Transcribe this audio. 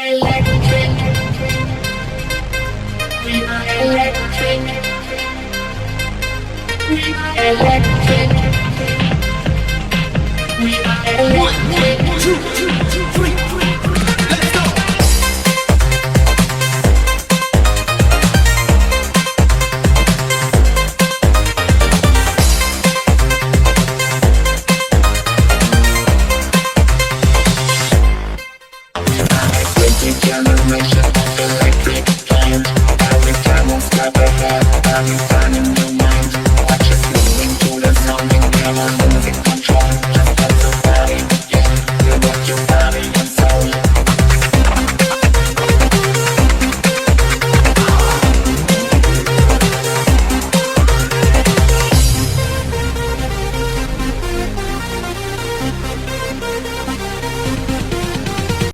electric. We are electric. We are electric. We are electric. 1, 2, 3, 4, let's go. Generation of electric giant. Every time we step ahead, every time in your mind. Watch us moving to the sounding bell on the